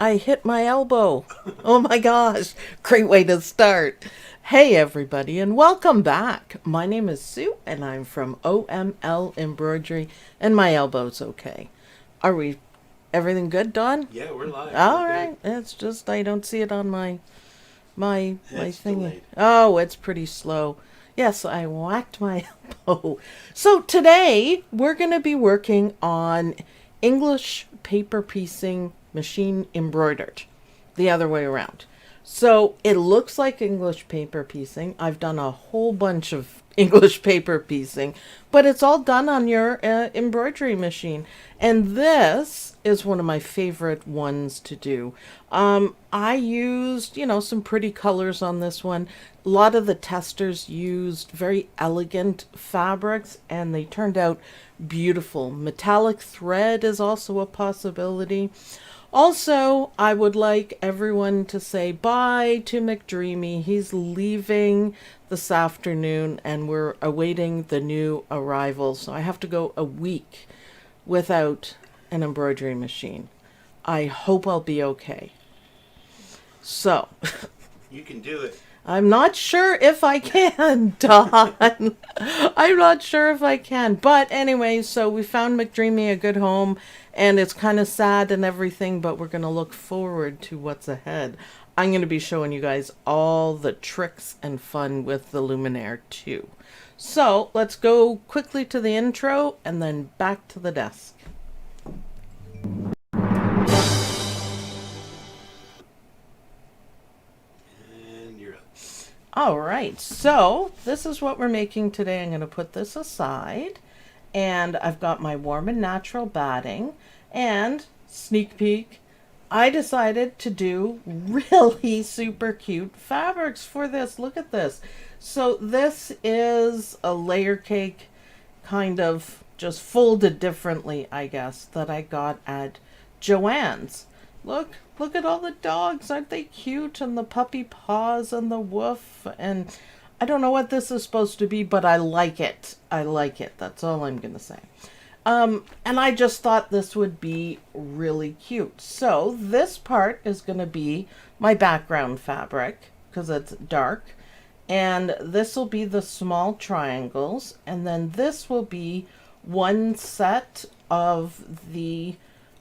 I hit my elbow. Oh my gosh. Great way to start. Hey everybody and welcome back. My name is Sue and I'm from OML Embroidery and my elbow's okay. Are we everything good, Don? Yeah, we're live. All We're good. right. It's just I don't see it on my It's thingy. delayed. Oh, it's pretty slow. Yes, I whacked my elbow. So today we're going to be working on English paper piecing machine embroidered, the other way around. So it looks like English paper piecing. I've done a whole bunch of English paper piecing, but it's all done on your embroidery machine. And this is one of my favorite ones to do. I used, some pretty colors on this one. A lot of the testers used very elegant fabrics and they turned out beautiful. Metallic thread is also a possibility. Also, I would like everyone to say bye to McDreamy. He's leaving this afternoon and we're awaiting the new arrival. So I have to go a week without an embroidery machine. I hope I'll be okay. So, You can do it. I'm not sure if I can, Don. I'm not sure if I can. But anyway, so we found McDreamy a good home, and it's kind of sad and everything, but we're going to look forward to what's ahead. I'm going to be showing you guys all the tricks and fun with the Luminaire too. So let's go quickly to the intro and then back to the desk. And you're up. All right, so this is what we're making today. I'm going to put this aside, and I've got my warm and natural batting, and sneak peek, I decided to do really super cute fabrics for this. Look at this. So this is a layer cake, kind of just folded differently, I guess, that I got at Joann's. Look at all the dogs. Aren't they cute? And the puppy paws and the woof. And I don't know what this is supposed to be, but I like it. I like it. That's all I'm going to say. And I just thought this would be really cute. So this part is going to be my background fabric because it's dark. And this will be the small triangles. And then this will be one set of the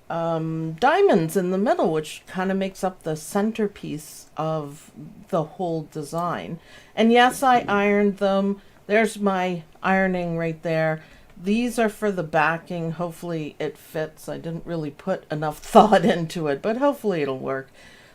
diamonds in the middle, which kind of makes up the centerpiece of the whole design. And yes, I ironed them. There's my ironing right there. These are for the backing. Hopefully it fits. I didn't really put enough thought into it, but hopefully it'll work.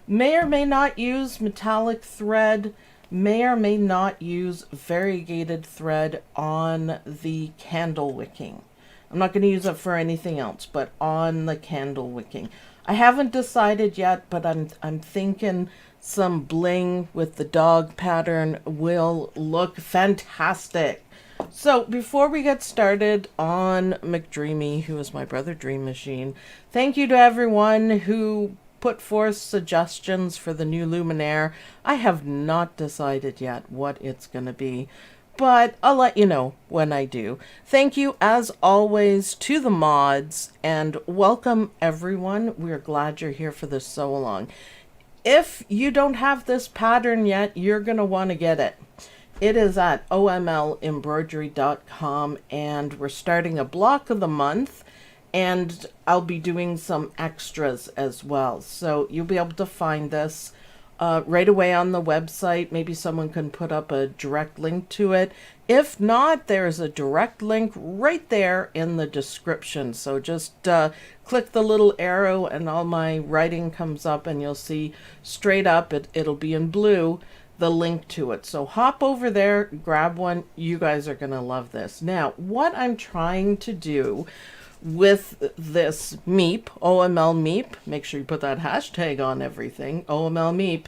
May or may not use metallic thread. May or may not use variegated thread on the candle wicking. I'm not going to use it for anything else, but on the candle wicking. I haven't decided yet, but I'm thinking some bling with the dog pattern will look fantastic. So before we get started on McDreamy, who is my brother Dream Machine, thank you to everyone who put forth suggestions for the new Luminaire. I have not decided yet what it's going to be, but I'll let you know when I do. Thank you, as always, to the mods, and welcome everyone. We're glad you're here for this so long. If you don't have this pattern yet, you're going to want to get it. It is at omlembroidery.com, and we're starting a block of the month, and I'll be doing some extras as well. So you'll be able to find this right away on the website. Maybe someone can put up a direct link to it. If not, there's a direct link right there in the description. So just click the little arrow and all my writing comes up and you'll see straight up, it'll be in blue, the link to it. So hop over there, grab one. You guys are going to love this. Now, what I'm trying to do with this MEEP, OML MEEP, make sure you put that hashtag on everything, OML MEEP,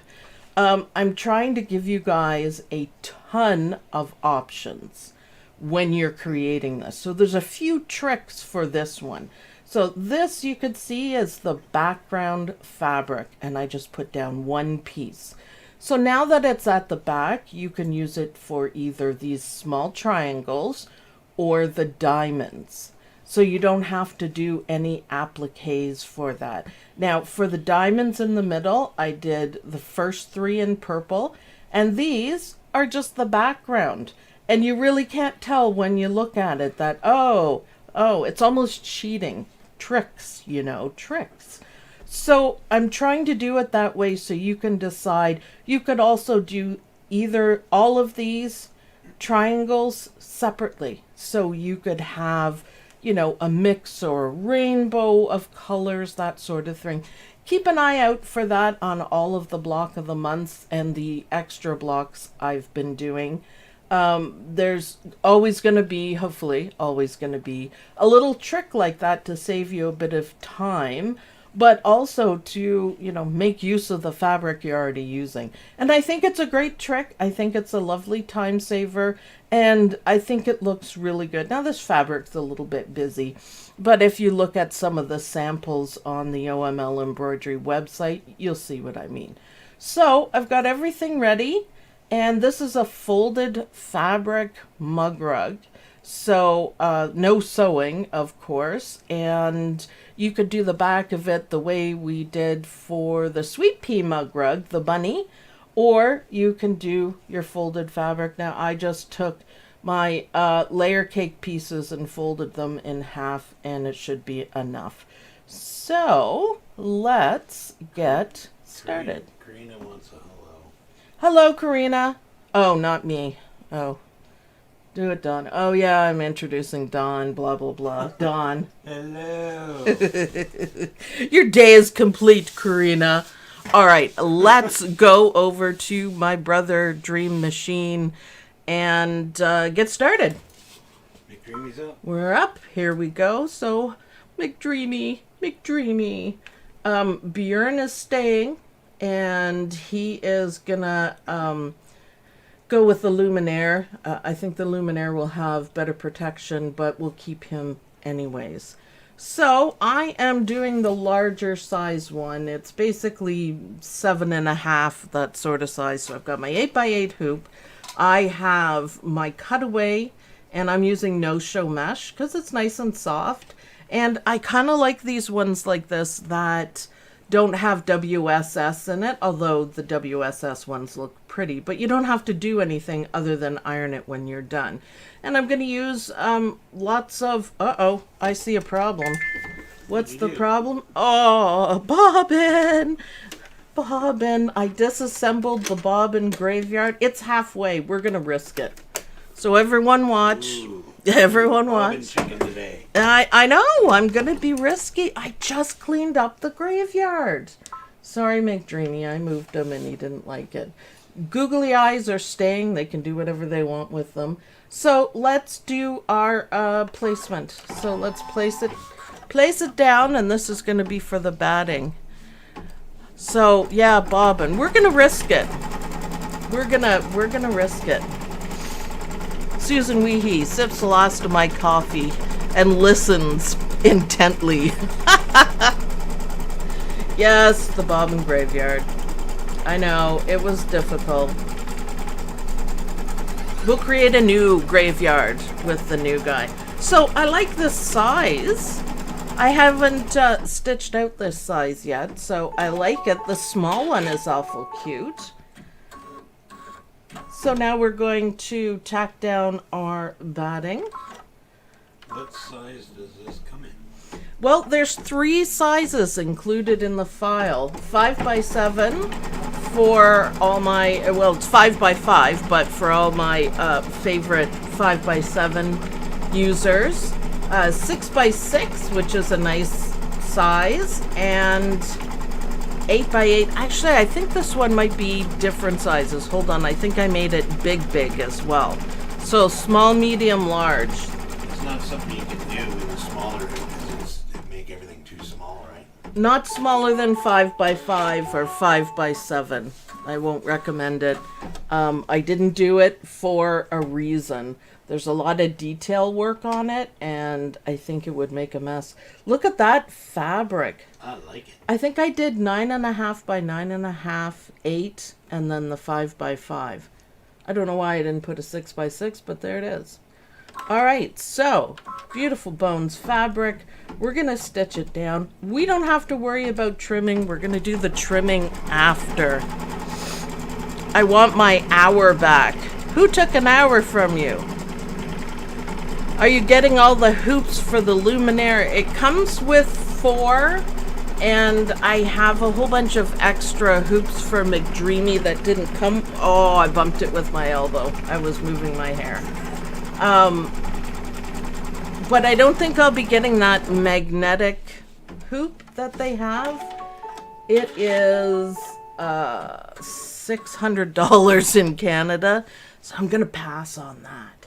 I'm trying to give you guys a ton of options when you're creating this. So there's a few tricks for this one. So this you could see is the background fabric, and I just put down one piece. So now that it's at the back, you can use it for either these small triangles or the diamonds. so you don't have to do any appliques for that. Now, for the diamonds in the middle, I did the first 3 in purple, and these are just the background. And you really can't tell when you look at it that, oh, it's almost cheating. Tricks, tricks. So I'm trying to do it that way so you can decide. You could also do either all of these triangles separately. So you could have, a mix or a rainbow of colors, that sort of thing. Keep an eye out for that on all of the block of the months and the extra blocks I've been doing. There's always going to be, hopefully, always going to be a little trick like that to save you a bit of time, but also to, make use of the fabric you're already using. And I think it's a great trick. I think it's a lovely time saver, and I think it looks really good. Now, this fabric's a little bit busy, but if you look at some of the samples on the OML Embroidery website, you'll see what I mean. So I've got everything ready. And this is a folded fabric mug rug. So no sewing, of course. And you could do the back of it the way we did for the sweet pea mug rug, the bunny. Or you can do your folded fabric. Now, I just took my layer cake pieces and folded them in half, and it should be enough. So let's get started. Karina wants a hello. Hello, Karina. Oh, not me. Oh. Do it, Dawn. Oh, yeah, I'm introducing Dawn, blah, blah, blah. Dawn. Hello. Your day is complete, Karina. All right, let's go over to my brother Dream Machine and get started. McDreamy's up. We're up. Here we go. So, McDreamy. Bjorn is staying. And he is gonna go with the Luminaire. I think the Luminaire will have better protection, but we'll keep him anyways. So I am doing the larger size one. It's basically 7.5, that sort of size. So I've got my 8x8 hoop. I have my cutaway, and I'm using no-show mesh because it's nice and soft. And I kind of like these ones like this that don't have WSS in it, although the WSS ones look pretty, but you don't have to do anything other than iron it when you're done. And I'm going to use lots of, I see a problem. What's the problem? Oh, bobbin! I disassembled the bobbin graveyard. It's halfway. We're going to risk it. So everyone watch. Ooh. Everyone watch. Chicken today. I know, I'm going to be risky. I just cleaned up the graveyard. Sorry, McDreamy, I moved him and he didn't like it. Googly eyes are staying. They can do whatever they want with them. So let's do our placement. So let's place it down, and this is going to be for the batting. So, yeah, bobbin. We're going to risk it. We're gonna risk it. Susan Weehee sips the last of my coffee and listens intently. Yes, the bobbin graveyard. I know, it was difficult. We'll create a new graveyard with the new guy. So I like this size. I haven't stitched out this size yet, so I like it. The small one is awful cute. So now we're going to tack down our batting. What size does this come in? Well, there's 3 sizes included in the file. 5x7 for all my, well, it's 5x5, but for all my favorite 5x7 users. 6x6, which is a nice size, and 8x8. Actually, I think this one might be different sizes. Hold on, I think I made it big as well. So small, medium, large. It's not something you can do with a smaller because it'd make everything too small, right? Not smaller than 5x5 or 5x7. I won't recommend it. I didn't do it for a reason. There's a lot of detail work on it, and I think it would make a mess. Look at that fabric. I like it. I think I did 9.5 by 9.5, 8, and then the 5x5. I don't know why I didn't put a 6x6, but there it is. All right, so beautiful bones fabric. We're gonna stitch it down. We don't have to worry about trimming. We're gonna do the trimming after. I want my hour back. Who took an hour from you? Are you getting all the hoops for the luminaire? It comes with 4, and I have a whole bunch of extra hoops for McDreamy that didn't come. Oh, I bumped it with my elbow. I was moving my hair. But I don't think I'll be getting that magnetic hoop that they have. It is $600 in Canada, so I'm gonna pass on that.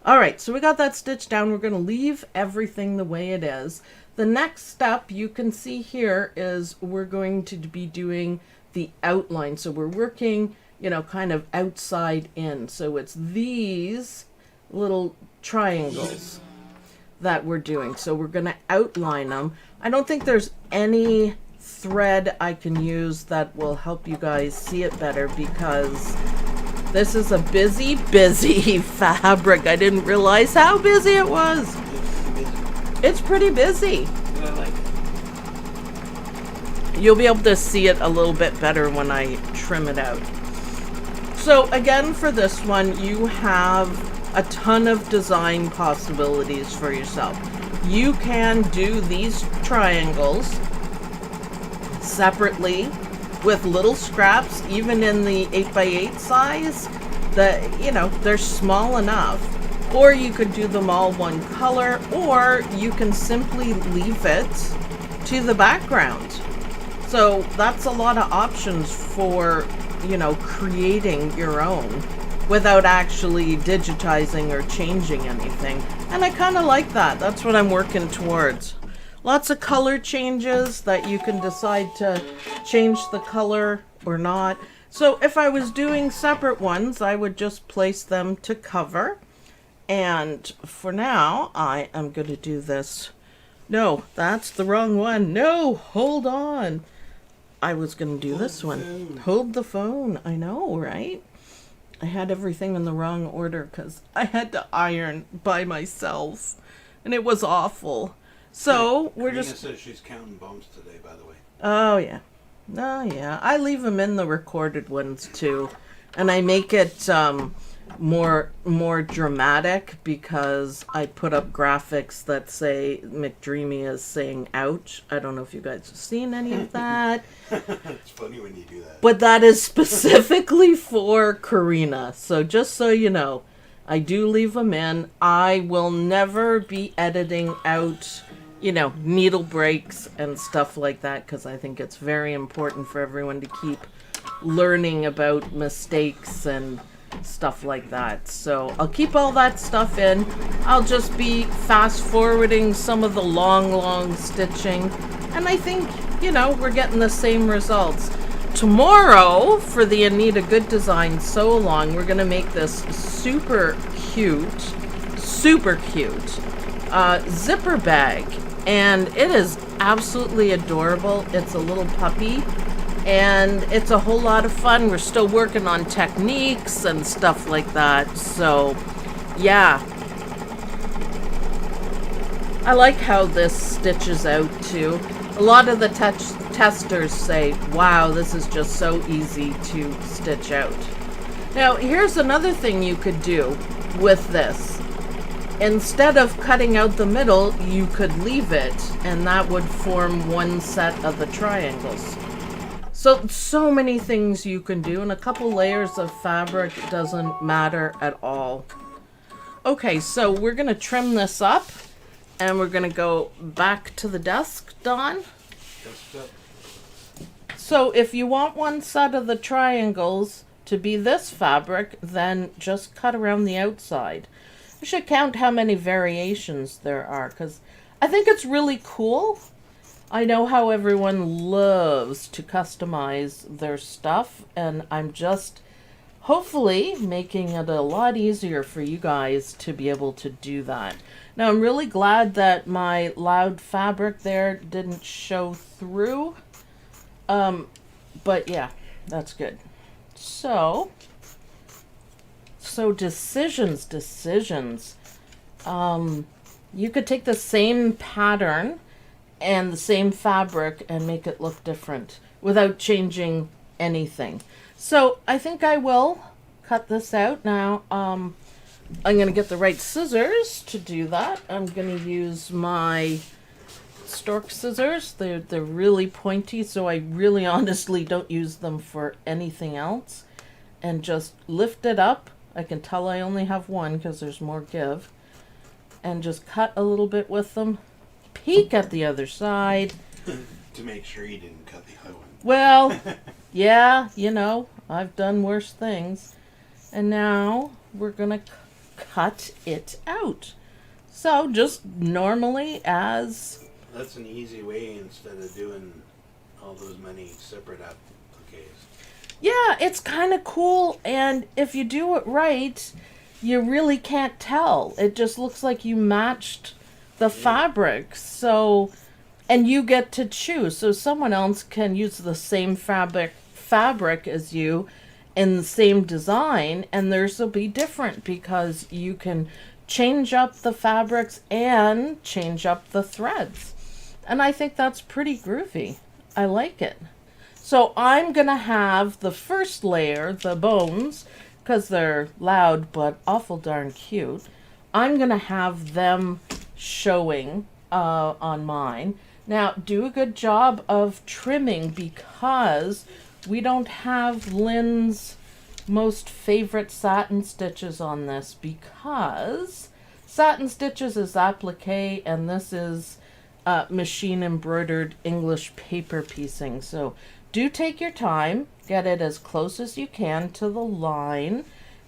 All right, so we got that stitched down. We're gonna leave everything the way it is. The next step you can see here is we're going to be doing the outline. So we're working, you know, kind of outside in. So it's these little triangles that we're doing. So we're gonna outline them. I don't think there's any thread I can use that will help you guys see it better because this is a busy fabric. I didn't realize how busy it was. It's pretty busy. I like it. You'll be able to see it a little bit better when I trim it out. So again, for this one, you have a ton of design possibilities for yourself. You can do these triangles separately with little scraps, even in the 8x8 size, that, you know, they're small enough. Or you could do them all one color, or you can simply leave it to the background. So that's a lot of options for, you know, creating your own without actually digitizing or changing anything. And I kind of like that. That's what I'm working towards. Lots of color changes that you can decide to change the color or not. So if I was doing separate ones, I would just place them to cover. And for now, I am going to do this. No, that's the wrong one. No, hold on. I was going to do this one. Hold the phone. I know, right? I had everything in the wrong order because I had to iron by myself. And it was awful. So we're Karina just... says she's counting bumps today, by the way. Oh, yeah. Oh, yeah. I leave them in the recorded ones, too. And I make it more dramatic because I put up graphics that say McDreamy is saying ouch. I don't know if you guys have seen any of that. It's funny when you do that. But that is specifically for Karina. So just so you know, I do leave them in. I will never be editing out, you know, needle breaks and stuff like that because I think it's very important for everyone to keep learning about mistakes and stuff like that. So I'll keep all that stuff in. I'll just be fast forwarding some of the long stitching. And I think, you know, we're getting the same results. Tomorrow, for the Anita Good Design Sew Along, we're going to make this super cute zipper bag. And it is absolutely adorable. It's a little puppy. And it's a whole lot of fun. We're still working on techniques and stuff like that. So, yeah. I like how this stitches out, too. A lot of the testers say, wow, this is just so easy to stitch out. Now, here's another thing you could do with this. Instead of cutting out the middle, you could leave it, and that would form one set of the triangles. So many things you can do, and a couple layers of fabric doesn't matter at all. Okay, so we're going to trim this up, and we're going to go back to the desk, Dawn. So if you want one set of the triangles to be this fabric, then just cut around the outside. We should count how many variations there are, because I think it's really cool. I know how everyone loves to customize their stuff, and I'm just hopefully making it a lot easier for you guys to be able to do that. Now, I'm really glad that my loud fabric there didn't show through, but yeah, that's good. So decisions. You could take the same pattern and the same fabric and make it look different without changing anything. So I think I will cut this out now. I'm going to get the right scissors to do that. I'm going to use my stork scissors. They're really pointy, so I really honestly don't use them for anything else. And just lift it up. I can tell I only have one because there's more give. And just cut a little bit with them. Peek at the other side. To make sure you didn't cut the other one. Well, yeah, you know, I've done worse things. And now we're going to cut it out. So just normally as... That's an easy way instead of doing all those many separate appliques. Yeah, it's kind of cool. And if you do it right, you really can't tell. It just looks like you matched the fabric. So, and you get to choose. So someone else can use the same fabric as you in the same design, and theirs will be different because you can change up the fabrics and change up the threads. And I think that's pretty groovy. I like it. So I'm going to have the first layer, the bones, because they're loud but awful darn cute. I'm going to have them showing on mine. Now, do a good job of trimming because we don't have Lynn's most favorite satin stitches on this, because satin stitches is applique and this is machine embroidered English paper piecing. So do take your time, get it as close as you can to the line,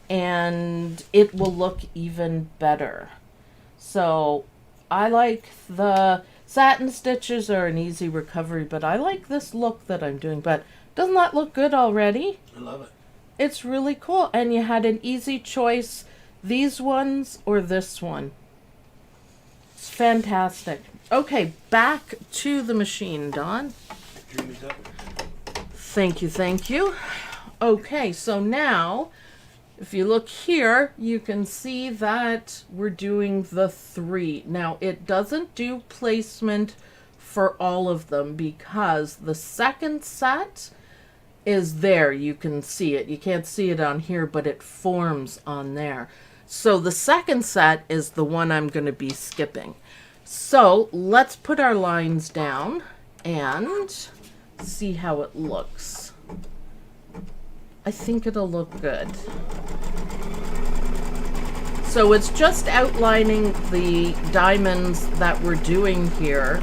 and it will look even better. So I like the satin stitches are an easy recovery, but I like this look that I'm doing. But doesn't that look good already? I love it. It's really cool. And you had an easy choice, these ones or this one. It's fantastic. Okay, back to the machine, Dawn. Dreamy's up. Thank you, thank you. Okay, so now, if you look here, you can see that we're doing the 3. Now, it doesn't do placement for all of them because the second set is there. You can see it. You can't see it on here, but it forms on there. So the second set is the one I'm going to be skipping. So let's put our lines down and see how it looks. I think it'll look good. So it's just outlining the diamonds that we're doing here,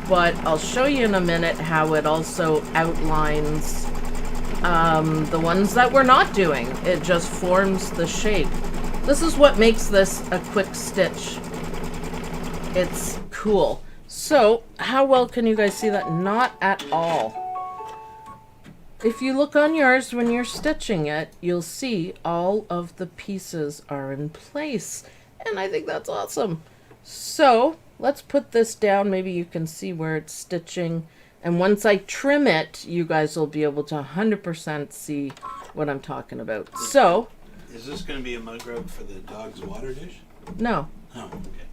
but I'll show you in a minute how it also outlines the ones that we're not doing. It just forms the shape. This is what makes this a quick stitch. It's cool. So how well can you guys see that? Not at all. If you look on yours when you're stitching it, you'll see all of the pieces are in place. And I think that's awesome. So let's put this down. Maybe you can see where it's stitching. And once I trim it, you guys will be able to 100% see what I'm talking about. So, is this going to be a mug rug for the dog's water dish? No. Oh, okay.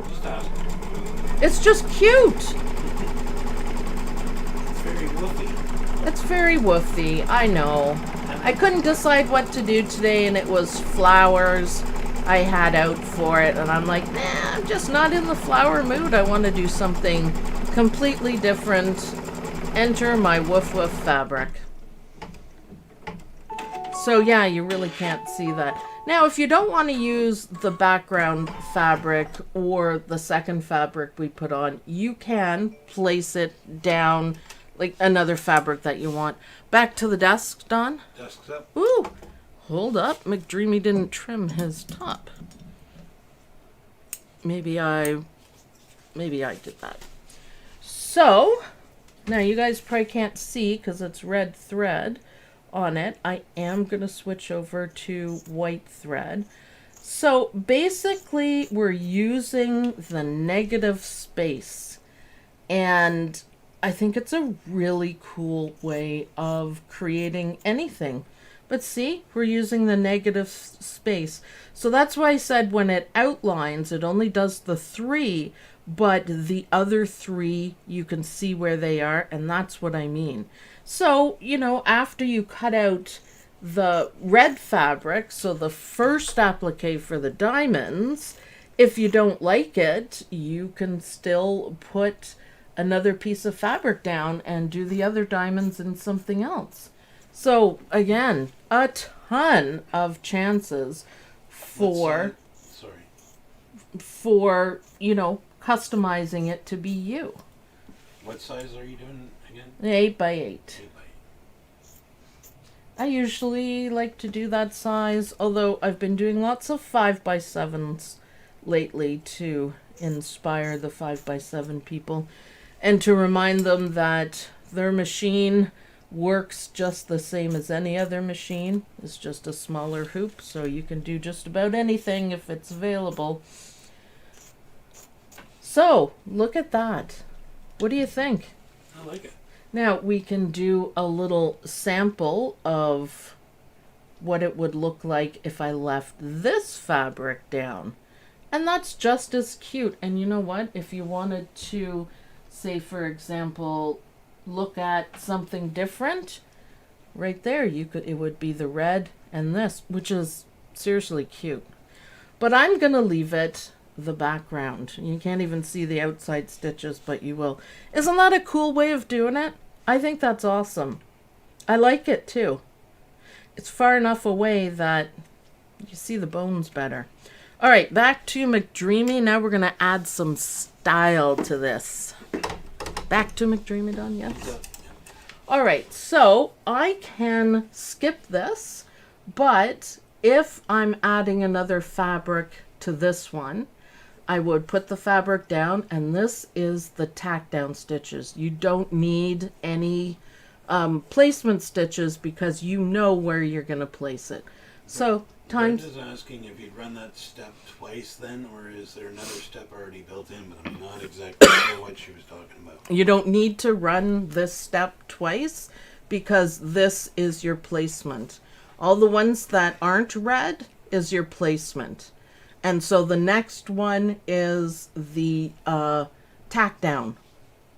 Just asking. It's just cute. It's very woofy. It's very woofy, I know. I couldn't decide what to do today, and it was flowers I had out for it. And I'm like, nah, I'm just not in the flower mood. I want to do something completely different. Enter my woof woof fabric. So yeah, you really can't see that. Now, if you don't want to use the background fabric or the second fabric we put on, you can place it down like another fabric that you want. Back to the desk, Don. Desk's up. Ooh, hold up. McDreamy didn't trim his top. Maybe I did that. So, now you guys probably can't see because it's red thread on it. I am going to switch over to white thread. So basically we're using the negative space, and I think it's a really cool way of creating anything. But see, we're using the negative space. So that's why I said when it outlines, it only does the 3, but the other 3, you can see where they are, and that's what I mean. So, you know, after you cut out the red fabric, so the first applique for the diamonds, if you don't like it, you can still put another piece of fabric down and do the other diamonds in something else. So again, a ton of chances for you know, customizing it to be you. What size are you doing again? 8 by 8. 8 by 8. I usually like to do that size, although I've been doing lots of 5 by 7s lately to inspire the 5 by 7 people and to remind them that their machine works just the same as any other machine. It's just a smaller hoop, so you can do just about anything if it's available. So, look at that. What do you think? I like it. Now, we can do a little sample of what it would look like if I left this fabric down. And that's just as cute. And you know what? If you wanted to, say, for example, look at something different, right there, it would be the red and this, which is seriously cute. But I'm going to leave it the background. You can't even see the outside stitches, but you will. Isn't that a cool way of doing it? I think that's awesome. I like it too. It's far enough away that you see the bones better. All right, back to McDreamy. Now we're going to add some style to this. Back to McDreamy, Don, yes? All right, so I can skip this, but if I'm adding another fabric to this one, I would put the fabric down, and this is the tack down stitches. You don't need any placement stitches because you know where you're going to place it. So times. Brenda's asking if you'd run that step twice then, or is there another step already built in, but I'm not exactly sure what she was talking about. You don't need to run this step twice because this is your placement. All the ones that aren't red is your placement. And so the next one is the tack down.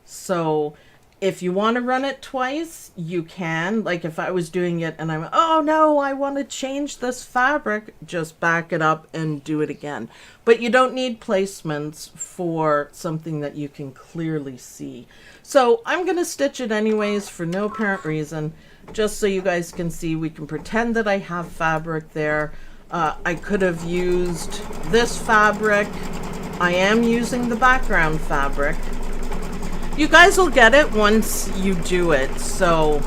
So if you want to run it twice, you can. Like if I was doing it and I'm, oh no, I want to change this fabric, just back it up and do it again. But you don't need placements for something that you can clearly see. So I'm going to stitch it anyways for no apparent reason, just so you guys can see. We can pretend that I have fabric there. I could have used this fabric. I am using the background fabric. You guys will get it once you do it. So,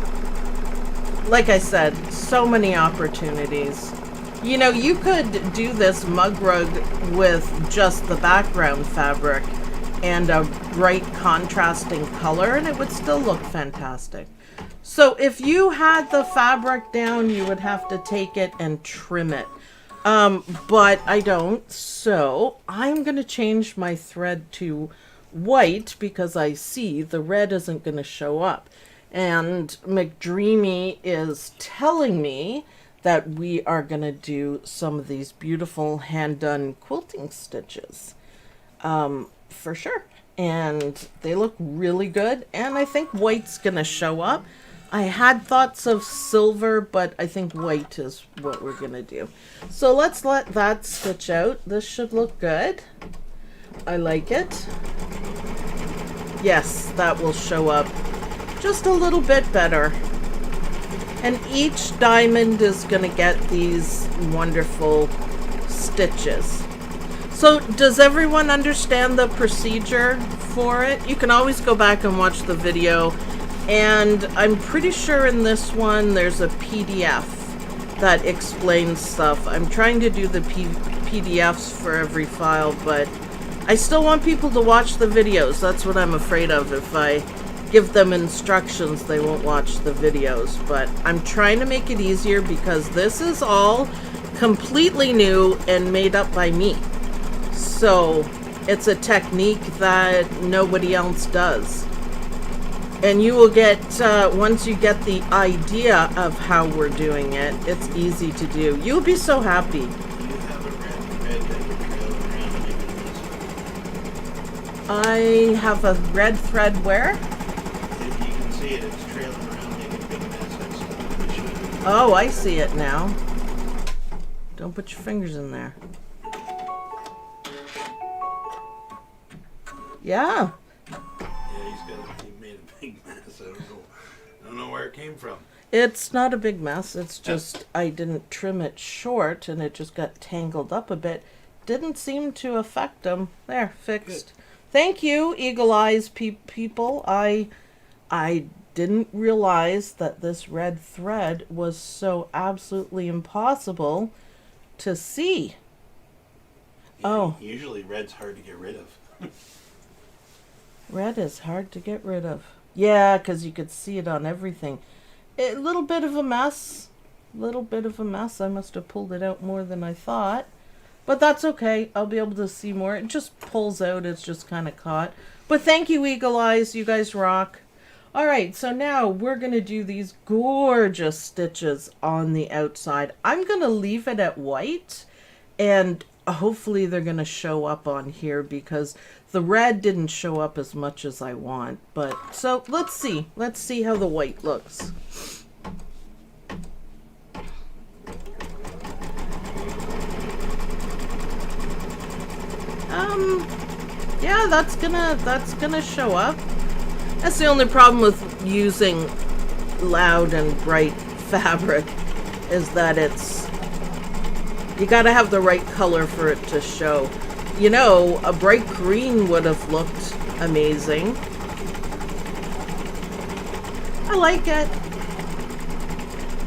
like I said, so many opportunities. You know, you could do this mug rug with just the background fabric and a bright contrasting color, and it would still look fantastic. So if you had the fabric down, you would have to take it and trim it. But I don't, so I'm going to change my thread to white because I see the red isn't going to show up. And McDreamy is telling me that we are going to do some of these beautiful hand-done quilting stitches, for sure. And they look really good, and I think white's going to show up. I had thoughts of silver, but I think white is what we're going to do. So let's let that stitch out. This should look good. I like it. Yes, that will show up just a little bit better. And each diamond is going to get these wonderful stitches. So does everyone understand the procedure for it? You can always go back and watch the video. And I'm pretty sure in this one there's a PDF that explains stuff. I'm trying to do the PDFs for every file, but I still want people to watch the videos. That's what I'm afraid of. If I give them instructions, they won't watch the videos. But I'm trying to make it easier because this is all completely new and made up by me. So it's a technique that nobody else does. And you will get, once you get the idea of how we're doing it, it's easy to do. You'll be so happy. Do you have a red thread that you trail around and make a mess? I have a red thread where? If you can see it, it's trailing around making a big mess. That's the machine. Oh, I see it now. Don't put your fingers in there. Yeah. He made a big mess. I don't know where it came from. It's not a big mess. It's just I didn't trim it short and it just got tangled up a bit. Didn't seem to affect them. There, fixed. Good. Thank you, Eagle Eyes people. I didn't realize that this red thread was so absolutely impossible to see. Yeah, oh. Usually red's hard to get rid of. Red is hard to get rid of. Yeah, because you could see it on everything. A little bit of a mess. Little bit of a mess. I must have pulled it out more than I thought. But that's okay. I'll be able to see more. It just pulls out. It's just kind of caught. But thank you, Eagle Eyes. You guys rock. All right, so now we're going to do these gorgeous stitches on the outside. I'm going to leave it at white, and hopefully they're going to show up on here because the red didn't show up as much as I want. But so let's see. Let's see how the white looks. Yeah, that's gonna show up. That's the only problem with using loud and bright fabric is that you gotta have the right color for it to show. You know, a bright green would have looked amazing. I like it.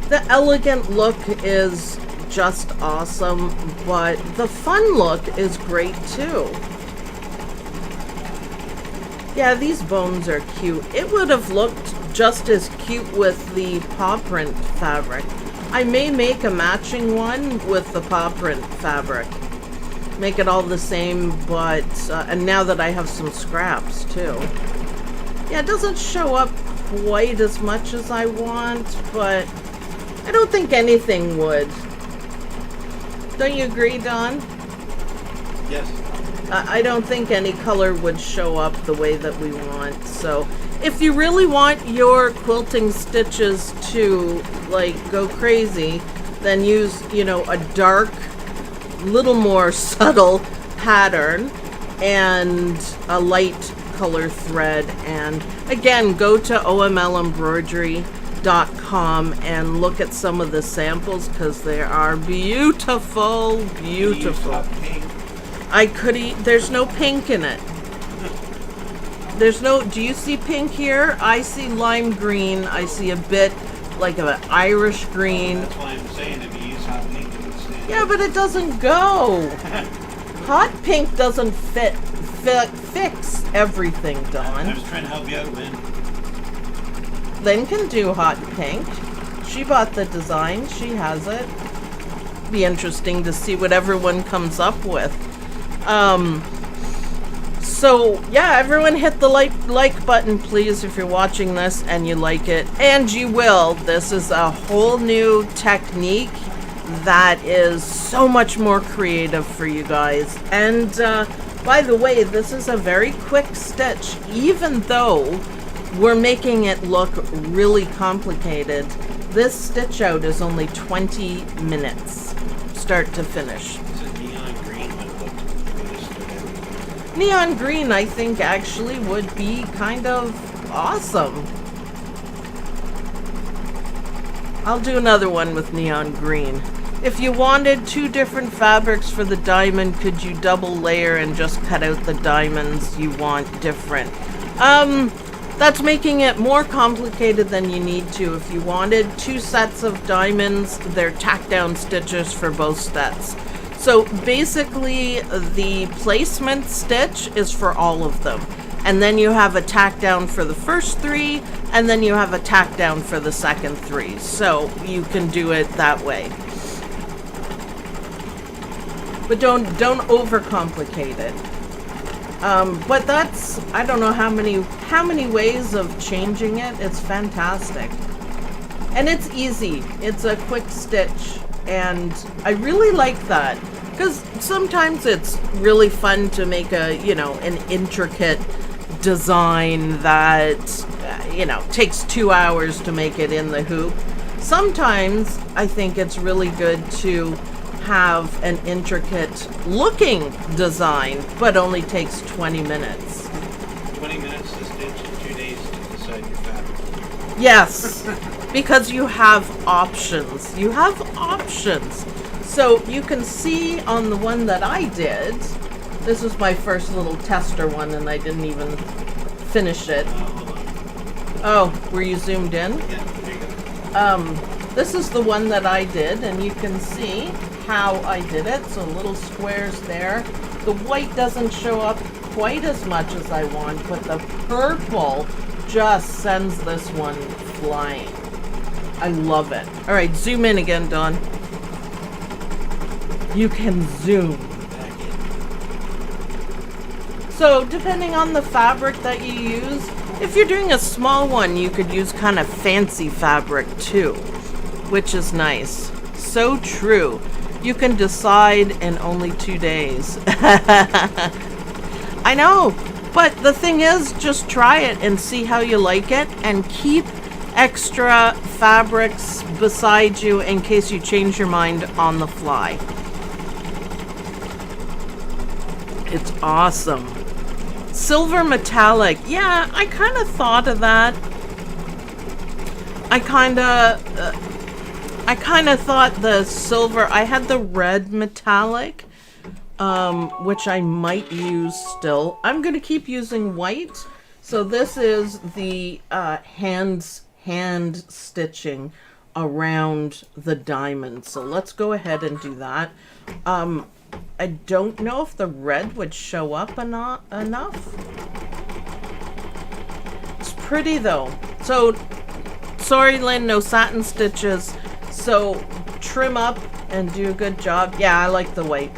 The elegant look is just awesome, but the fun look is great too. Yeah, these bones are cute. It would have looked just as cute with the paw print fabric. I may make a matching one with the paw print fabric. Make it all the same, but, and now that I have some scraps too. Yeah, it doesn't show up quite as much as I want, but I don't think anything would. Don't you agree, Don? Yes. I don't think any color would show up the way that we want. So if you really want your quilting stitches to like go crazy, then use, you know, a dark, little more subtle pattern and a light color thread. And again, go to omlembroidery.com and look at some of the samples because they are beautiful, beautiful. I could eat, there's no pink in it. There's no, do you see pink here? I see lime green. I see a bit like an Irish green. That's why I'm saying if you use hot pink, it would stand. Yeah, but it doesn't go. Hot pink doesn't fix everything, Dawn. I was trying to help you out, Lynn. Lynn can do hot pink. She bought the design. She has it. Be interesting to see what everyone comes up with. So yeah, everyone hit the like button, please, if you're watching this and you like it. And you will. This is a whole new technique that is so much more creative for you guys. And by the way, this is a very quick stitch, even though we're making it look really complicated. This stitch out is only 20 minutes, start to finish. Neon green, I think, actually would be kind of awesome. I'll do another one with neon green. If you wanted two different fabrics for the diamond, could you double layer and just cut out the diamonds you want different? That's making it more complicated than you need to. If you wanted two sets of diamonds, they're tack down stitches for both sets. So basically, the placement stitch is for all of them. And then you have a tack down for the first three, and then you have a tack down for the second three. So you can do it that way. But don't overcomplicate it. But that's, I don't know how many ways of changing it. It's fantastic. And it's easy. It's a quick stitch. And I really like that. Because sometimes it's really fun to make an intricate design that, takes 2 hours to make it in the hoop. Sometimes I think it's really good to have an intricate looking design, but only takes 20 minutes. 20 minutes to stitch and 2 days to decide your fabric. Yes, because you have options. You have options. So you can see on the one that I did, this was my first little tester one and I didn't even finish it. Hold on. Oh, were you zoomed in? Yeah, there you go. This is the one that I did, and you can see how I did it. So little squares there. The white doesn't show up quite as much as I want, but the purple just sends this one flying. I love it. All right, zoom in again, Dawn. You can zoom. Back in. So depending on the fabric that you use, if you're doing a small one, you could use kind of fancy fabric too, which is nice. So true. You can decide in only 2 days. I know, but the thing is, just try it and see how you like it, and keep extra fabrics beside you in case you change your mind on the fly. It's awesome. Silver metallic. Yeah, I kind of thought of that. I kind of thought the silver. I had the red metallic, which I might use still. I'm going to keep using white. So this is the hand stitching around the diamond. So let's go ahead and do that. I don't know if the red would show up enough. It's pretty though. So, sorry Lynn, no satin stitches. So, trim up and do a good job. Yeah, I like the white.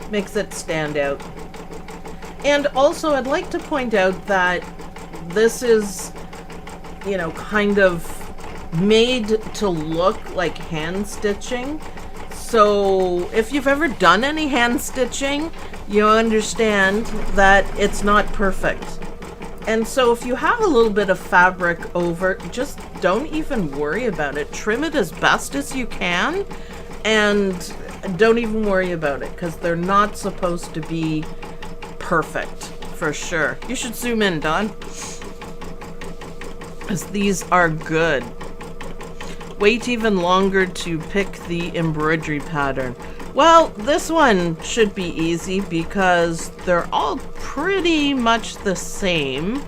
Makes it stand out. And also, I'd like to point out that this is, kind of made to look like hand stitching. So if you've ever done any hand stitching, you understand that it's not perfect. And so if you have a little bit of fabric over, just don't even worry about it. Trim it as best as you can and don't even worry about it, because they're not supposed to be perfect, for sure. You should zoom in, Dawn, because these are good. Wait even longer to pick the embroidery pattern. Well, this one should be easy because they're all pretty much the same,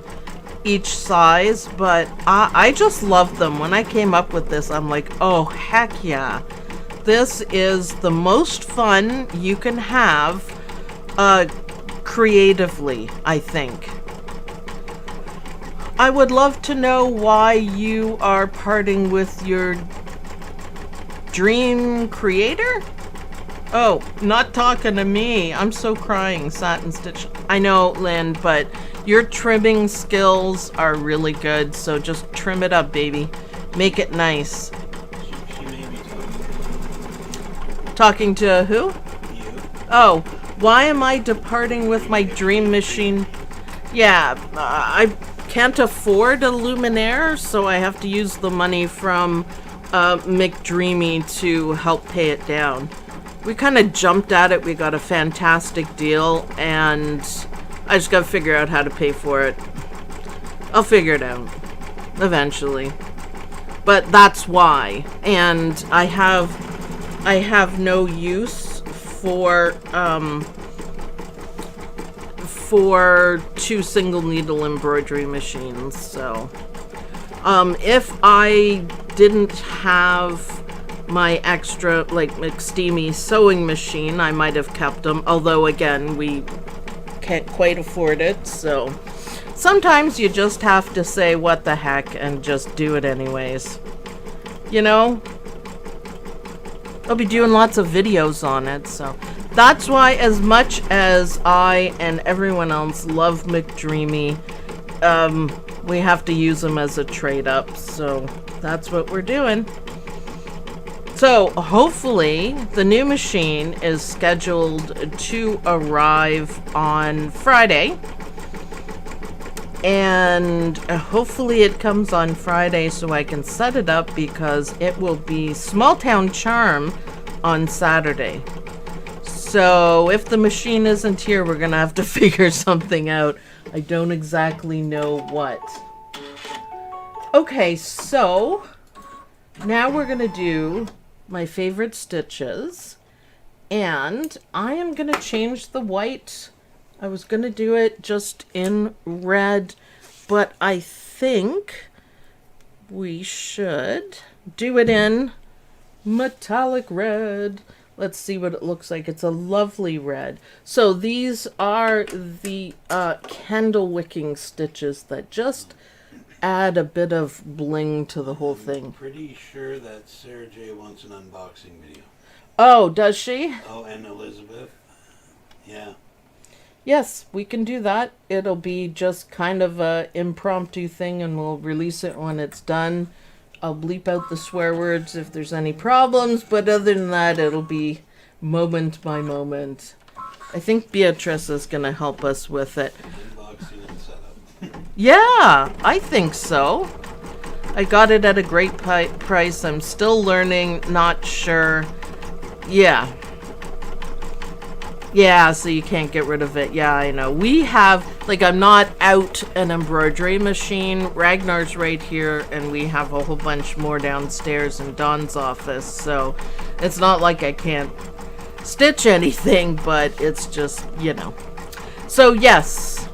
each size, but I just love them. When I came up with this, I'm like, oh, heck yeah. This is the most fun you can have creatively, I think. I would love to know why you are parting with your dream creator? Oh, not talking to me. I'm so crying, satin stitch. I know, Lynn, but your trimming skills are really good, so just trim it up, baby. Make it nice. She may be Talking to who? you. Oh, why am I departing with my dream machine? Yeah, I can't afford a luminaire, so I have to use the money from McDreamy to help pay it down. We kind of jumped at it. We got a fantastic deal, and I just got to figure out how to pay for it. I'll figure it out eventually. But that's why. And I have no use for 2 single needle embroidery machines. So if I didn't have my extra McSteamy sewing machine, I might have kept them, although again we can't quite afford it. So sometimes you just have to say what the heck and just do it anyways, I'll be doing lots of videos on it. So That's why, as much as I and everyone else love McDreamy, we have to use them as a trade-up. So that's what we're doing. So hopefully the new machine is scheduled to arrive on Friday. And hopefully it comes on Friday so I can set it up, because it will be Small Town Charm on Saturday. So if the machine isn't here, we're gonna have to figure something out. I don't exactly know what. Okay, so now we're gonna do my favorite stitches, and I am gonna change the white. I was gonna do it just in red, but I think we should do it in metallic red. Let's see what it looks like. It's a lovely red. So these are the candle wicking stitches that just add a bit of bling to the whole thing. I'm pretty sure that Sarah J wants an unboxing video. Oh, does she? Oh, and Elizabeth. Yeah. Yes, we can do that. It'll be just kind of a impromptu thing, and we'll release it when it's done. I'll bleep out the swear words if there's any problems, but other than that, it'll be moment by moment. I think Beatrice is going to help us with it. Unboxing and setup. Yeah, I think so. I got it at a great price. I'm still learning, not sure. Yeah. Yeah, so you can't get rid of it. Yeah, I know. We have, like, I'm not out an embroidery machine. Ragnar's right here, and we have a whole bunch more downstairs in Dawn's office. So it's not like I can't stitch anything, but it's just, you know. So yes,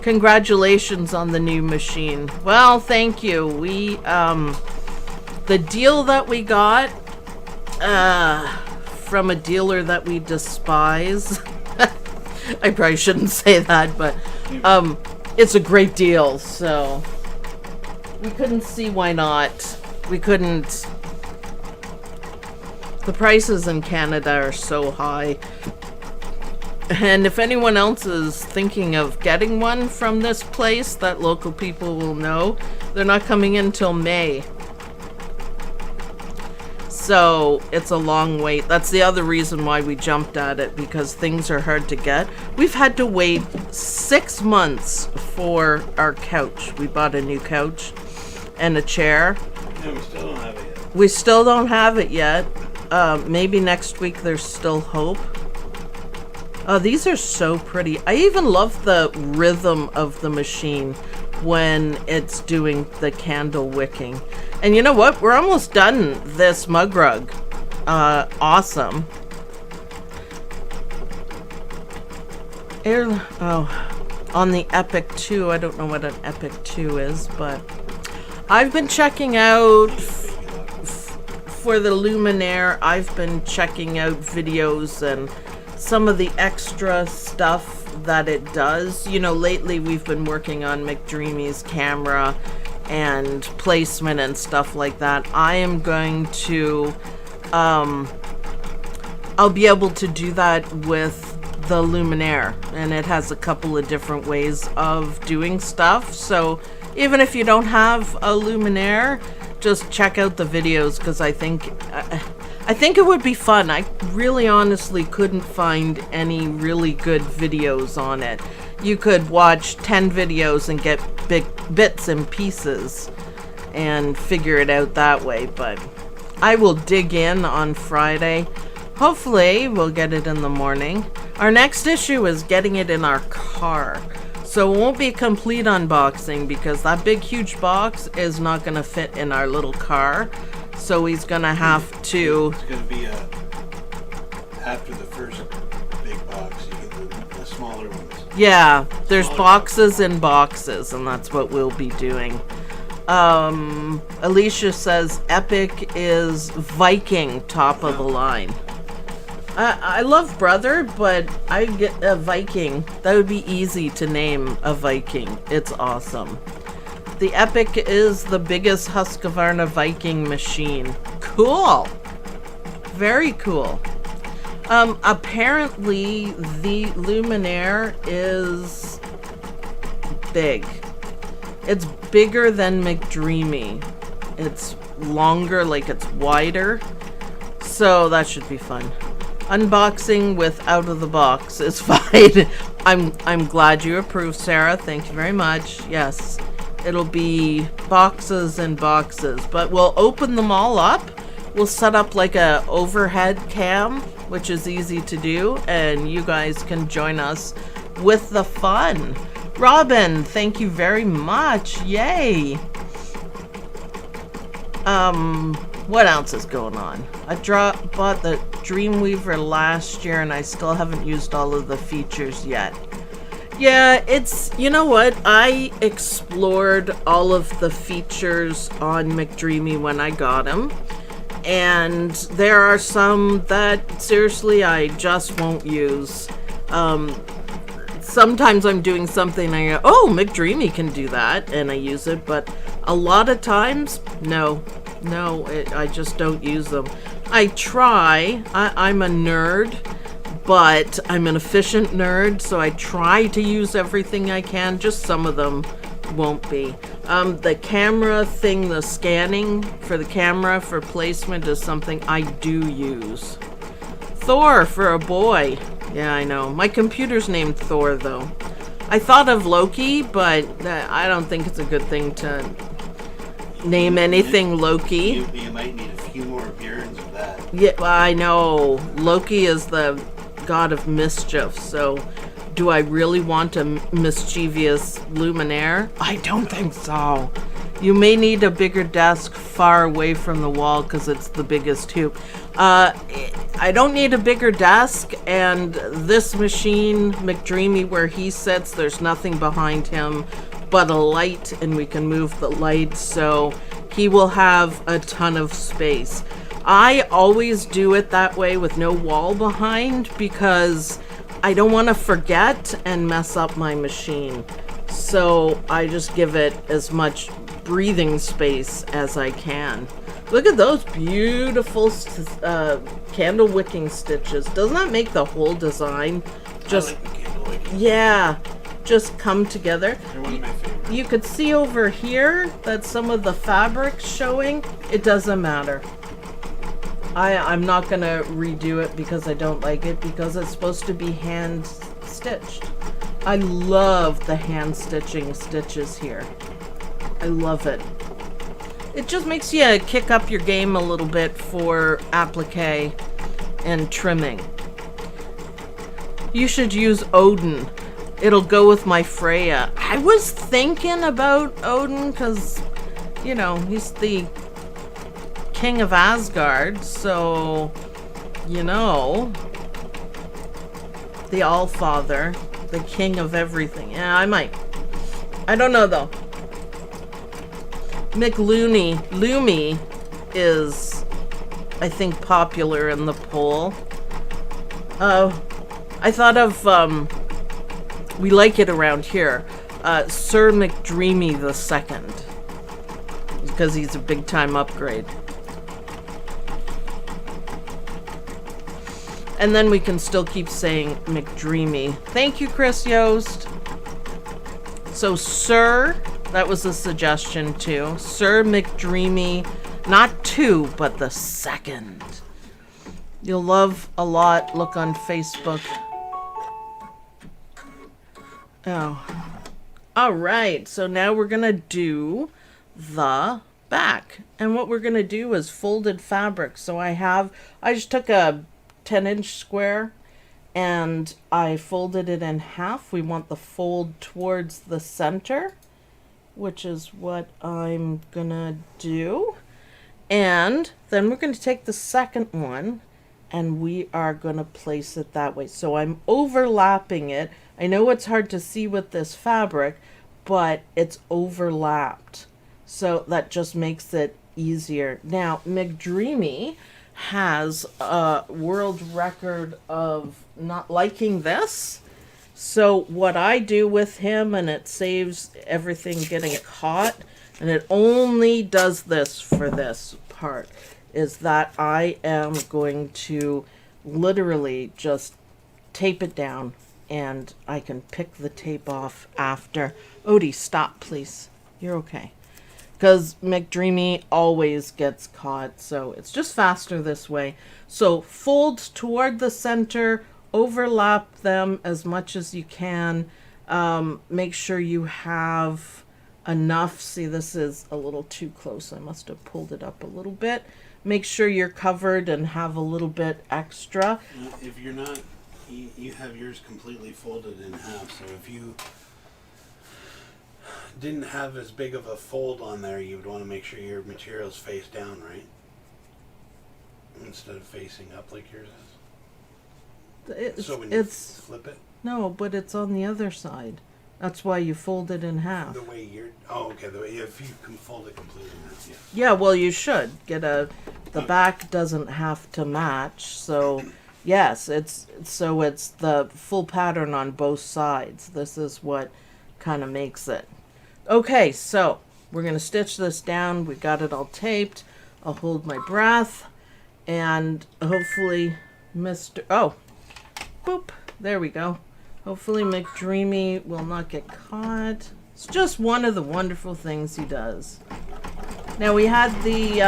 congratulations on the new machine. Well, thank you. We, the deal that we got, from a dealer that we despise. I probably shouldn't say that, but it's a great deal, so we couldn't see why not. We couldn't. The prices in Canada are so high. And if anyone else is thinking of getting one from this place that local people will know, they're not coming in till May. So it's a long wait. That's the other reason why we jumped at it, because things are hard to get. We've had to wait 6 months for our couch. We bought a new couch and a chair. No, we still don't have it yet. We still don't have it yet. Maybe next week there's still hope. Oh, these are so pretty. I even love the rhythm of the machine when it's doing the candle wicking. And you know what? We're almost done this mug rug. Awesome. On the Epic 2, I don't know what an Epic 2 is, but I've been checking out for the Luminaire. I've been checking out videos and some of the extra stuff that it does. You know, lately we've been working on McDreamy's camera and placement and stuff like that. I am going to I'll be able to do that with the Luminaire, and it has a couple of different ways of doing stuff. So even if you don't have a Luminaire, just check out the videos, because I think it would be fun. I really honestly couldn't find any really good videos on it. You could watch 10 videos and get big bits and pieces and figure it out that way, but I will dig in on Friday. Hopefully we'll get it in the morning. Our next issue is getting it in our car. So it won't be a complete unboxing, because that big huge box is not going to fit in our little car. So he's going to have to... It's going to be after the first big box, you get the smaller ones. Yeah, there's boxes and boxes, and that's what we'll be doing. Alicia says Epic is Viking top of the line. I love Brother, but I get a Viking. That would be easy to name a Viking. It's awesome. The Epic is the biggest Husqvarna Viking machine. Cool. Very cool. Apparently the luminaire is big. It's bigger than McDreamy. It's longer, like it's wider. So that should be fun. Unboxing with out of the box is fine. I'm glad you approve, Sarah. Thank you very much. Yes, it'll be boxes and boxes, but we'll open them all up. We'll set up like a overhead cam, which is easy to do, and you guys can join us with the fun. Robin, thank you very much. Yay. What else is going on? I bought the Dreamweaver last year and I still haven't used all of the features yet. Yeah, it's, you know what? I explored all of the features on McDreamy when I got him. And there are some that seriously I just won't use. Sometimes I'm doing something and I go, oh, McDreamy can do that, and I use it, but a lot of times, no, I just don't use them. I try. I'm a nerd, but I'm an efficient nerd, so I try to use everything I can. Just some of them won't be. The camera thing, the scanning for the camera for placement is something I do use. Thor for a boy. Yeah, I know. My computer's named Thor, though. I thought of Loki, but I don't think it's a good thing to name anything Loki. You might need a few more appearances of that. Yeah, I know. Loki is the god of mischief, so do I really want a mischievous luminaire? I don't think so. You may need a bigger desk far away from the wall because it's the biggest tube. I don't need a bigger desk, and this machine, McDreamy, where he sits, there's nothing behind him but a light, and we can move the light, so he will have a ton of space. I always do it that way with no wall behind because I don't want to forget and mess up my machine. So I just give it as much breathing space as I can. Look at those beautiful candle wicking stitches. Doesn't that make the whole design just, I like the candle wicking. Yeah, just come together? They're one of my favorites. You could see over here that some of the fabric's showing. It doesn't matter. I'm not gonna redo it because I don't like it, because it's supposed to be hand stitched. I love the hand stitching stitches here. I love it. It just makes you kick up your game a little bit for applique and trimming. You should use Odin. It'll go with my Freya. I was thinking about Odin because, you know, he's the king of Asgard, so, you know, the Allfather, the king of everything. Yeah, I might. I don't know, though. Loomy is, I think, popular in the poll. I thought of, we like it around here, Sir McDreamy II, because he's a big-time upgrade. And then we can still keep saying McDreamy. Thank you, Chris Yost. So, Sir, that was a suggestion too. Sir McDreamy, not 2, but the 2nd. You'll love a lot. Look on Facebook. Oh. All right. So now we're going to do the back. And what we're going to do is folded fabric. So I just took a 10-inch square and I folded it in half. We want the fold towards the center, which is what I'm gonna do. And then we're gonna take the second one and we are gonna place it that way. So I'm overlapping it. I know it's hard to see with this fabric, but it's overlapped. So that just makes it easier. Now, McDreamy has a world record of not liking this. So what I do with him, and it saves everything getting caught, and it only does this for this part, is that I am going to literally just tape it down, and I can pick the tape off after. Odie, stop, please. You're okay. Because McDreamy always gets caught, so it's just faster this way. So fold toward the center, overlap them as much as you can. Make sure you have enough. See, this is a little too close. I must have pulled it up a little bit. Make sure you're covered and have a little bit extra. If you're not, you have yours completely folded in half, so if you didn't have as big of a fold on there, you would want to make sure your material's face down, right? Instead of facing up like yours is. So when you flip it? No, but it's on the other side. That's why you fold it in half. The way you're... Oh, okay. The way, if you can fold it completely in half, yes. Yeah, well, you should. The back doesn't have to match, so... Yes, it's the full pattern on both sides. This is what kind of makes it. Okay, so we're going to stitch this down. We got it all taped. I'll hold my breath. And hopefully oh, boop, there we go. Hopefully McDreamy will not get caught. It's just one of the wonderful things he does. Now we had the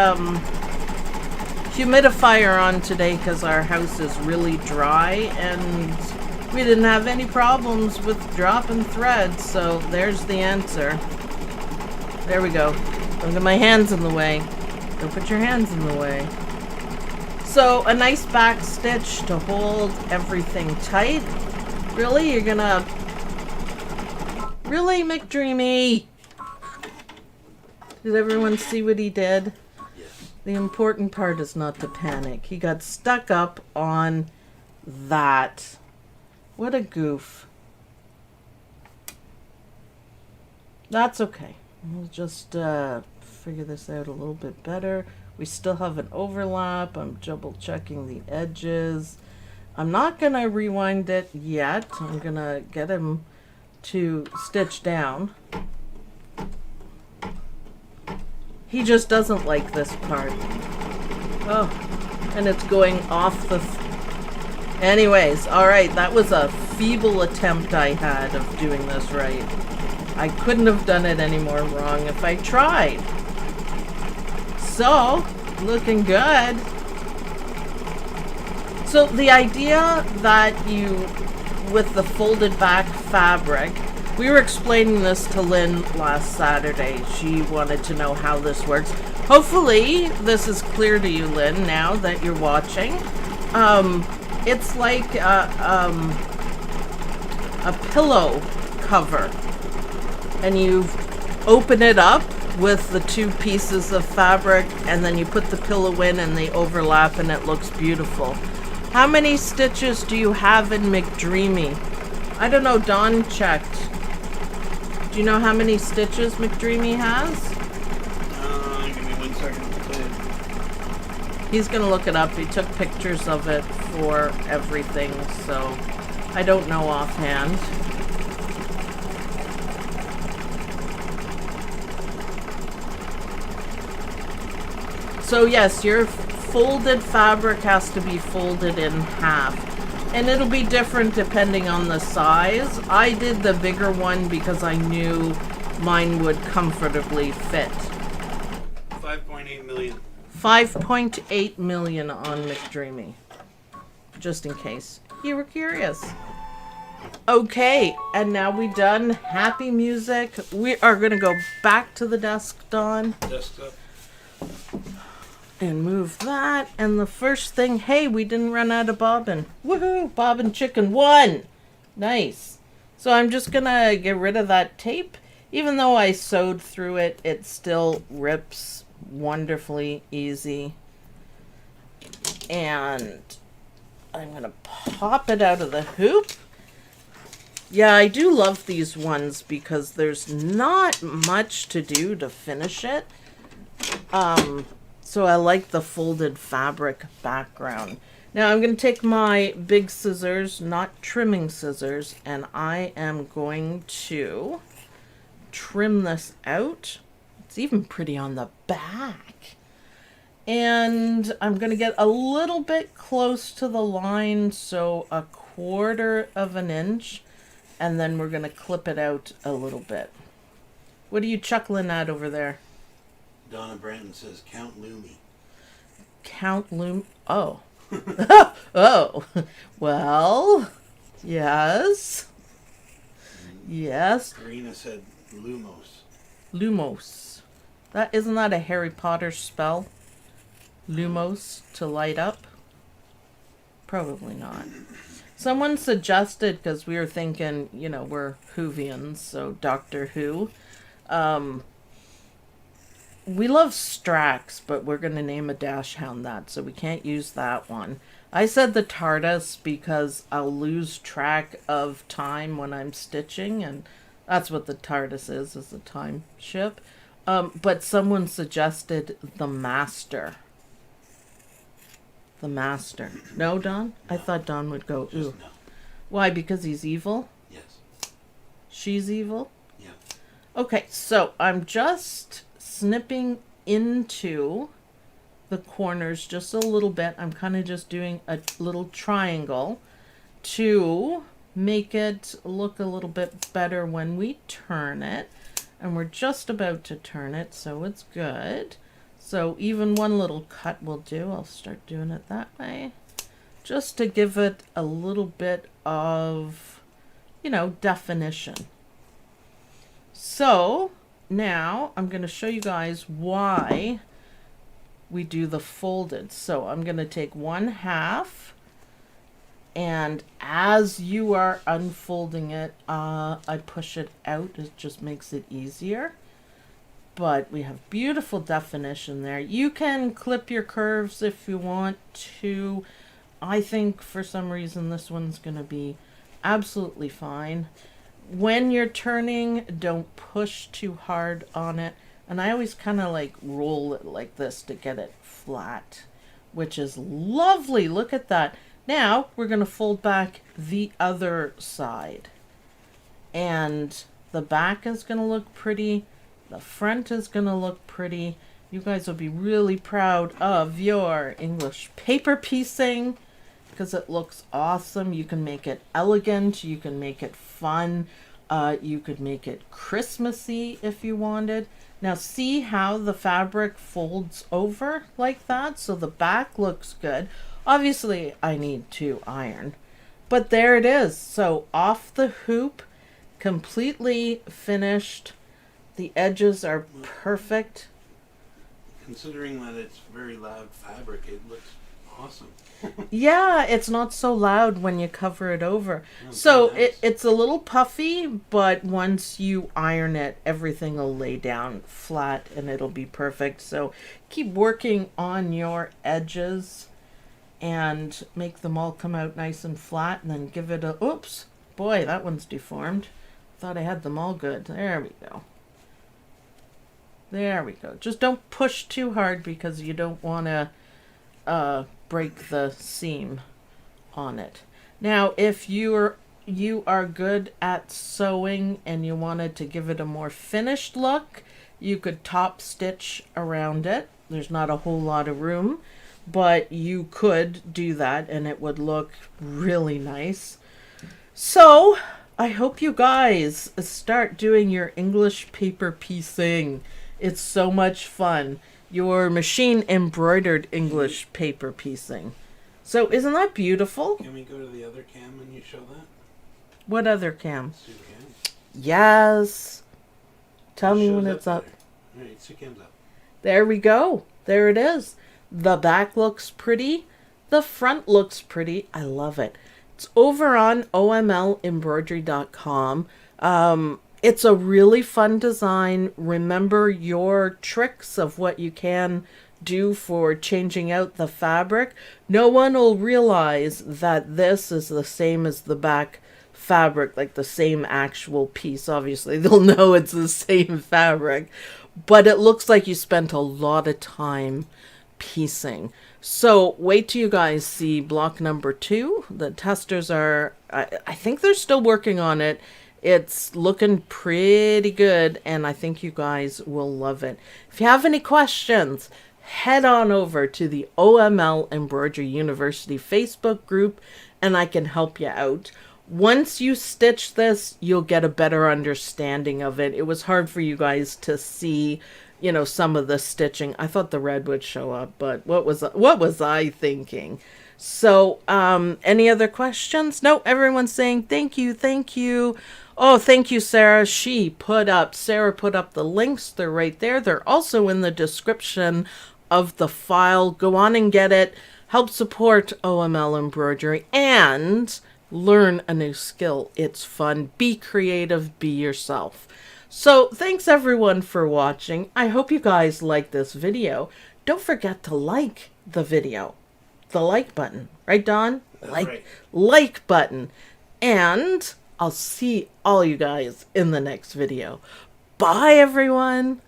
humidifier on today because our house is really dry, and we didn't have any problems with dropping threads, so there's the answer. There we go. Don't get my hands in the way. Don't put your hands in the way. So a nice back stitch to hold everything tight. Really? You're gonna... Really, McDreamy? Did everyone see what he did? Yes. The important part is not to panic. He got stuck up on that. What a goof. That's okay. We'll just figure this out a little bit better. We still have an overlap. I'm double checking the edges. I'm not going to rewind it yet. I'm going to get him to stitch down. He just doesn't like this part. Oh, and it's going off the... Anyways, alright, that was a feeble attempt I had of doing this right. I couldn't have done it any more wrong if I tried. So, looking good. So the idea that you, with the folded back fabric, we were explaining this to Lynn last Saturday. She wanted to know how this works. Hopefully this is clear to you, Lynn, now that you're watching. It's like a pillow cover, and you open it up with the two pieces of fabric, and then you put the pillow in and they overlap and it looks beautiful. How many stitches do you have in McDreamy? I don't know, Dawn checked. Do you know how many stitches McDreamy has? Give me 1 second. He's gonna look it up. He took pictures of it for everything, so I don't know offhand. So yes, your folded fabric has to be folded in half. And it'll be different depending on the size. I did the bigger one because I knew mine would comfortably fit. 5.8 million. 5.8 million on McDreamy. Just in case you were curious. Okay, and now we done. Happy music. We are going to go back to the desk, Dawn. Desktop. And move that. And the first thing, hey, we didn't run out of bobbin. Woohoo! Bobbin chicken 1. Nice. So I'm just going to get rid of that tape. Even though I sewed through it, it still rips wonderfully easy. And I'm going to pop it out of the hoop. Yeah, I do love these ones because there's not much to do to finish it. So I like the folded fabric background. Now I'm going to take my big scissors, not trimming scissors, and I am going to trim this out. It's even pretty on the back. And I'm going to get a little bit close to the line, so 1/4 of an inch, and then we're going to clip it out a little bit. What are you chuckling at over there? Donna Branton says, Count Loomy. Count Loom. Oh. Oh. Well, yes. Yes. Karina said, Lumos. Lumos. Isn't that a Harry Potter spell? Lumos, to light up? Probably not. Someone suggested, because we were thinking, we're Whovians, so Doctor Who. We love Strax, but we're going to name a dash hound that, so we can't use that one. I said the TARDIS because I'll lose track of time when I'm stitching, and that's what the TARDIS is a time ship. But someone suggested the Master. The Master. No, Don? No. I thought Don would go, ooh. No. Why, because he's evil? Yes. She's evil? Yeah. Okay, so I'm just snipping into the corners just a little bit. I'm kind of just doing a little triangle to make it look a little bit better when we turn it. And we're just about to turn it, so it's good. So even one little cut will do. I'll start doing it that way, just to give it a little bit of, definition. So now I'm going to show you guys why we do the folded. So I'm going to take 1/2, and as you are unfolding it, I push it out. It just makes it easier. But we have beautiful definition there. You can clip your curves if you want to. I think for some reason this one's going to be absolutely fine. When you're turning, don't push too hard on it. And I always kind of like roll it like this to get it flat, which is lovely. Look at that. Now we're going to fold back the other side. And the back is going to look pretty. The front is going to look pretty. You guys will be really proud of your English paper piecing because it looks awesome. You can make it elegant. You can make it fun. You could make it Christmassy if you wanted. Now see how the fabric folds over like that? So the back looks good. Obviously, I need to iron. But there it is. So off the hoop, completely finished. The edges are perfect. Considering that it's very loud fabric, it looks awesome. Yeah, it's not so loud when you cover it over. Oh, so nice. it's a little puffy, but once you iron it, everything will lay down flat and it'll be perfect. So keep working on your edges and make them all come out nice and flat, and then give it a, oops, boy, that one's deformed. Thought I had them all good. There we go. There we go. Just don't push too hard because you don't want to break the seam on it. Now, if you are good at sewing and you wanted to give it a more finished look, you could top stitch around it. There's not a whole lot of room, but you could do that and it would look really nice. So I hope you guys start doing your English paper piecing. It's so much fun. Your machine embroidered English paper piecing. So isn't that beautiful? Can we go to the other cam and you show that? What other cam? Sue cam. Yes. Tell me when it's up. All right, Sue cam's up. There we go. There it is. The back looks pretty. The front looks pretty. I love it. It's over on omlembroidery.com. It's a really fun design. Remember your tricks of what you can do for changing out the fabric. No one will realize that this is the same as the back fabric, like the same actual piece. Obviously, they'll know it's the same fabric, but it looks like you spent a lot of time piecing. So wait till you guys see block number 2. The testers are, I think they're still working on it. It's looking pretty good, and I think you guys will love it. If you have any questions, head on over to the OML Embroidery University Facebook group and I can help you out. Once you stitch this, you'll get a better understanding of it. It was hard for you guys to see, you know, some of the stitching. I thought the red would show up, but what was I thinking? So, any other questions? No, everyone's saying thank you, thank you. Oh, thank you, Sarah. Sarah put up the links. They're right there. They're also in the description of the file. Go on and get it. Help support OML Embroidery and learn a new skill. It's fun. Be creative. Be yourself. So thanks everyone for watching. I hope you guys like this video. Don't forget to like the video. The like button. Right, Don? Like button. And I'll see all you guys in the next video. Bye, everyone.